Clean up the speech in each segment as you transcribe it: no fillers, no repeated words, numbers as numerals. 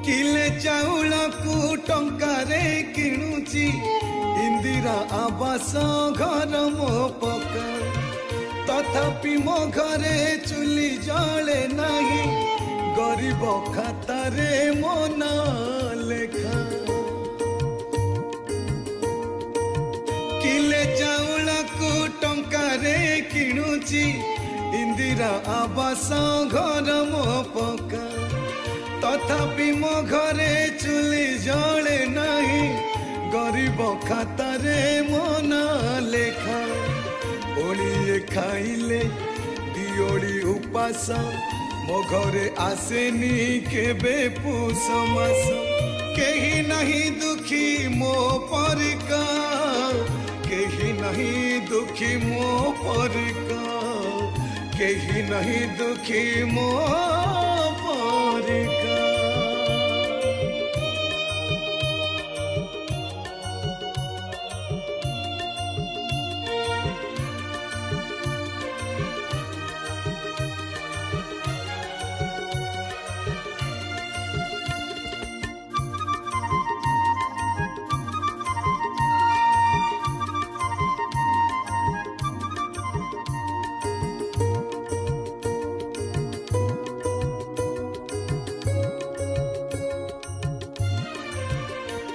किले चाउल को टंकारे किणुची इंदिरा आवास घर मो पका तथापि मो घरे चुली जले नहीं गरीब खातारे मो ना लेखा किले चाउल को टंकारे किणुची इंदिरा आवास घर मो पका तथापि मो घरे चुली जले नहीं गरीब खातारे मो ना लेखा ओलिए खाइले दियोली उपास मो घरे आसेनी केबे पूस मास केही नहीं दुखी मो परिका केही नहीं दुखी मो परिका केही नहीं दुखी मो परिका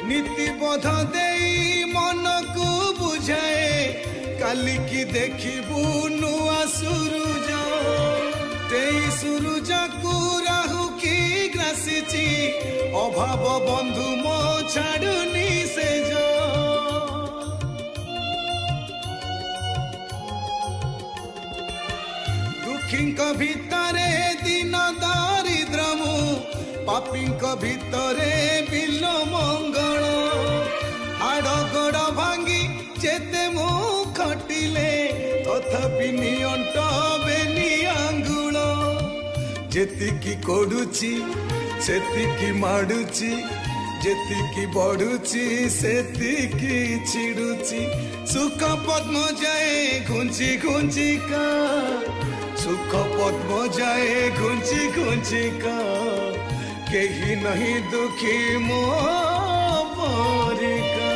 नीतिबोध देई मन को बुझाए काली की देखिबू नुआ सूरज तेई सूरज को राहु की ग्रासीची अभाव बंधु मो छाड़ुनी से जो दुखींक भितरे दिन दारिद्रमु पापींक भितरे बिल मंगल हाड़ गोड़ भांगी जेते मु खटिले तथापि नियंट बेनी आंगुल जेतिकी कोडुची सेतिकी माडुची जेतिकी बढ़ुची सेतिकी छिड़ुची सुख पद्म जाए घुंची घुंची का सुख पद्म जाए घुंची घुंची का केही नहीं दुखी मो परिका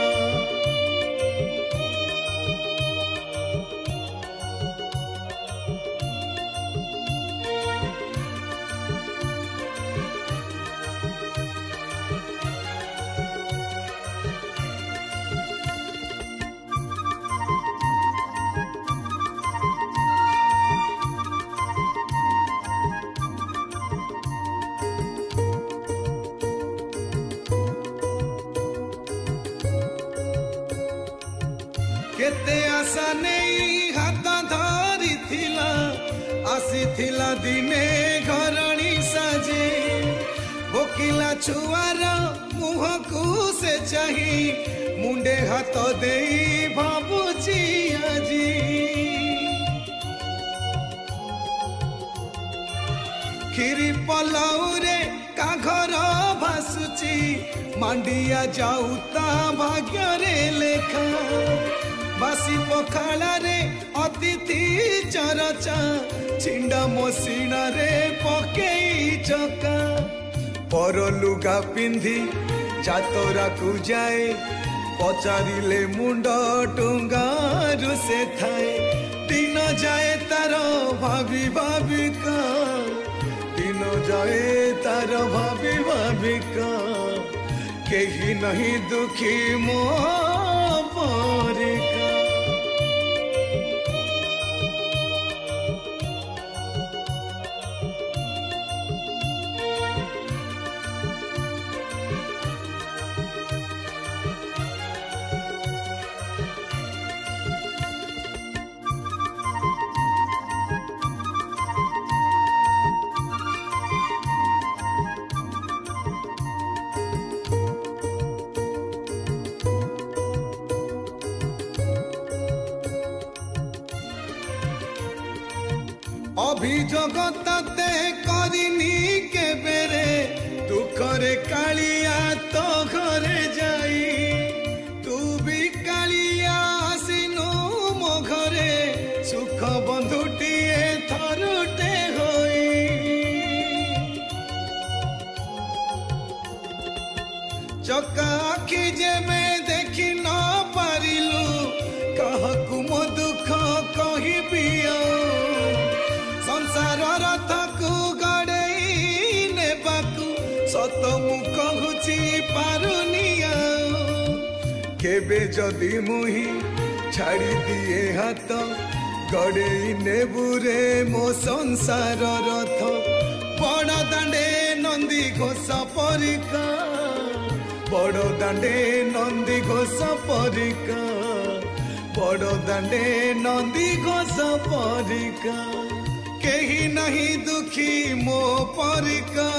केते आशा नहीं हाथ धरी थिला आसी थिला दिने घरणी साजे भोकिला छुआर मुह को से चाही मुंडे हाथ दे भाबुची आजी खीरी पलाऊ रे का घर भासुची मांडिया जाऊता भाग्य रे लेखा बासी पखाला रे अतिथि चरचा छिंडा मसीना रे पकेई चका पर लुगा पिंधी जातरा को जाए पचारिले मुंड टुंगारु से थाए दिन जाए तार भाभी भाविका दिन जाए तार भाभी भाविका केही नहीं दुखी मो परिका अभियोग तते करिनी के बेरे दुखरे कालिया तो घरे जाई तू भी कालिया आसिनु मो घरे सुख बंधुटिए थरुटे होई चका आखि जेबे देखि न पारिलु काहकु मो दुख कहबी संसार रथ को गड़े नेबाकू सत मु कहूची पारुनी केबे जदि मुही छाड़ी दिए हाथ गड़े नेबुरे मो संसार रथ बड़ दांडे नंदी घोष परिका बड़ दांडे नंदी घोष परिका बड़ दांडे नंदी घोष परिका केही नहीं दुखी मो परिका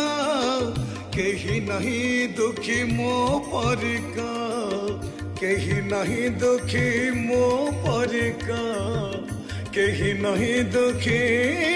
केही नहीं दुखी मो परिका केही नहीं दुखी मो परिका केही नहीं दुखी